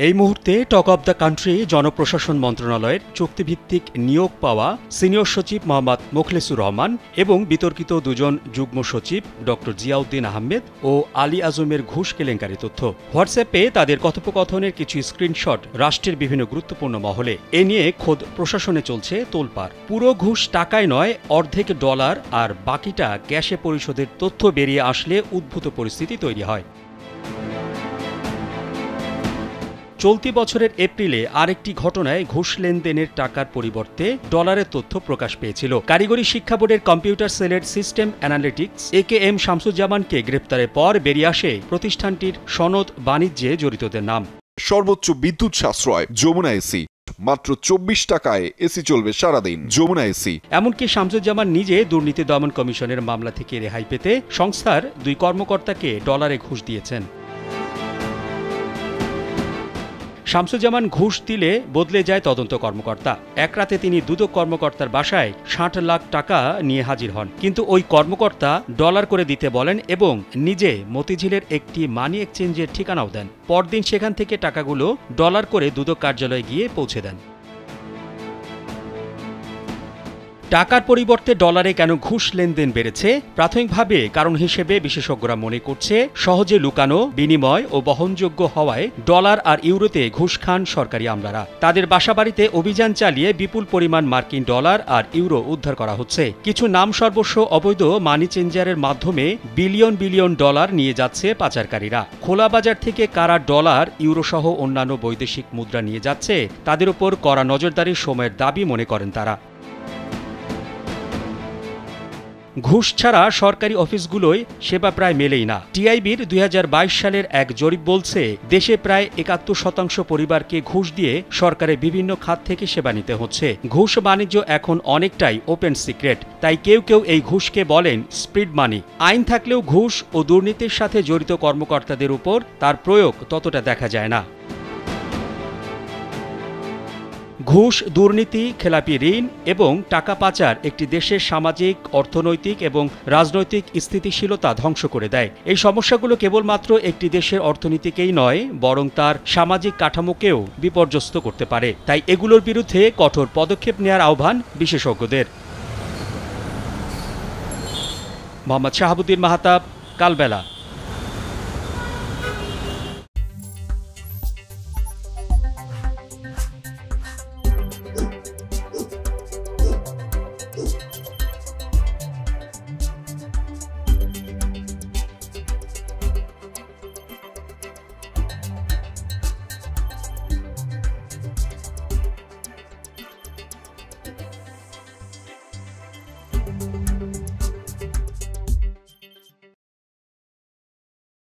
এই মুহূর্তে talk of the country জনপ্রশাসন মন্ত্রণালয়ের চুক্তিভিত্তিক নিয়োগ পাওয়া সিনিয়র সচিব মোহাম্মদ মোখলেসুর রহমান এবং বিতর্কিত দুজন যুগ্ম সচিব ড জিয়াউদ্দিন আহমেদ ও আলী আজমের ঘুষ কেলেঙ্কারি তথ্য। হোয়াটসঅ্যাপে তাদের কথোপকথনের কিছু স্ক্রিনশট রাষ্ট্রের বিভিন্ন গুরুত্বপূর্ণ মহলে। এ নিয়ে খোদ প্রশাসনে চলছে তোলপাড়। পুরো ঘুষ টাকায় নয়, অর্ধেক ডলার আর বাকিটা ক্যাশে পরিশোধের তথ্য বেরিয়ে আসলে উদ্ভূত পরিস্থিতি তৈরি হয়। চলতি বছরের এপ্রিলে আরেকটি ঘটনায় ঘুষ লেনদেনের টাকার পরিবর্তে ডলারের তথ্য প্রকাশ পেয়েছিল। কারিগরি শিক্ষা বোর্ডের কম্পিউটার সেলের সিস্টেম অ্যানালিটিক্স AKM শামসুজ্জামানকে গ্রেপ্তারের পর বেরিয়ে আসে প্রতিষ্ঠানটির সনদ বাণিজ্যে জড়িতদের নাম। সর্বোচ্চ বিদ্যুৎ সাশ্রয় যমুনা এসি, মাত্র 24 টাকায় এসি চলবে সারাদিন। যমুনা এসি। এমনকি শামসুজ্জামান নিজে দুর্নীতি দমন কমিশনের মামলা থেকে রেহাই পেতে সংস্থার 2 কর্মকর্তাকে ডলারে ঘুষ দিয়েছেন। শামসুজ্জামান ঘুষ দিলে বদলে যায় তদন্ত কর্মকর্তা। এক রাতে তিনি দুদক কর্মকর্তার বাসায় 60 লাখ টাকা নিয়ে হাজির হন, কিন্তু ওই কর্মকর্তা ডলার করে দিতে বলেন এবং নিজে মতিঝিলের একটি মানি এক্সচেঞ্জের ঠিকানাও দেন। পরদিন সেখান থেকে টাকাগুলো ডলার করে দুদক কার্যালয়ে গিয়ে পৌঁছে দেন। টাকার পরিবর্তে ডলারে কেন ঘুষ লেনদেন বেড়েছে? প্রাথমিকভাবে কারণ হিসেবে বিশেষজ্ঞরা মনে করছে সহজে লুকানো, বিনিময় ও বহনযোগ্য হওয়ায় ডলার আর ইউরোতে ঘুষ খান সরকারি আমলারা। তাদের বাসাবাড়িতে অভিযান চালিয়ে বিপুল পরিমাণ মার্কিন ডলার আর ইউরো উদ্ধার করা হচ্ছে। কিছু নাম সর্বস্ব অবৈধ মানি চেঞ্জারের মাধ্যমে বিলিয়ন বিলিয়ন ডলার নিয়ে যাচ্ছে পাচারকারীরা। খোলা বাজার থেকে কারা ডলার, ইউরো সহ অন্যান্য বৈদেশিক মুদ্রা নিয়ে যাচ্ছে তাদের উপর কড়া নজরদারির সময়ের দাবি মনে করেন তারা। ঘুষ ছাড়া সরকারি অফিসগুলোয় সেবা প্রায় মেলেই না। টিআইবির 2022 সালের এক জরিপ বলছে দেশে প্রায় 71% পরিবারকে ঘুষ দিয়ে সরকারের বিভিন্ন খাত থেকে সেবা নিতে হচ্ছে। ঘুষ বাণিজ্য এখন অনেকটাই ওপেন সিক্রেট, তাই কেউ কেউ এই ঘুষকে বলেন স্প্রিড মানি। আইন থাকলেও ঘুষ ও দুর্নীতির সাথে জড়িত কর্মকর্তাদের উপর তার প্রয়োগ ততটা দেখা যায় না। ঘুষ, দুর্নীতি, খেলাপি ঋণ এবং টাকা পাচার একটি দেশের সামাজিক, অর্থনৈতিক এবং রাজনৈতিক স্থিতিশীলতা ধ্বংস করে দেয়। এই সমস্যাগুলো কেবলমাত্র একটি দেশের অর্থনীতিকেই নয়, বরং তার সামাজিক কাঠামোকেও বিপর্যস্ত করতে পারে। তাই এগুলোর বিরুদ্ধে কঠোর পদক্ষেপ নেওয়ার আহ্বান বিশেষজ্ঞদের। মোহাম্মদ শাহাবুদ্দিন মাহতাব, কালবেলা।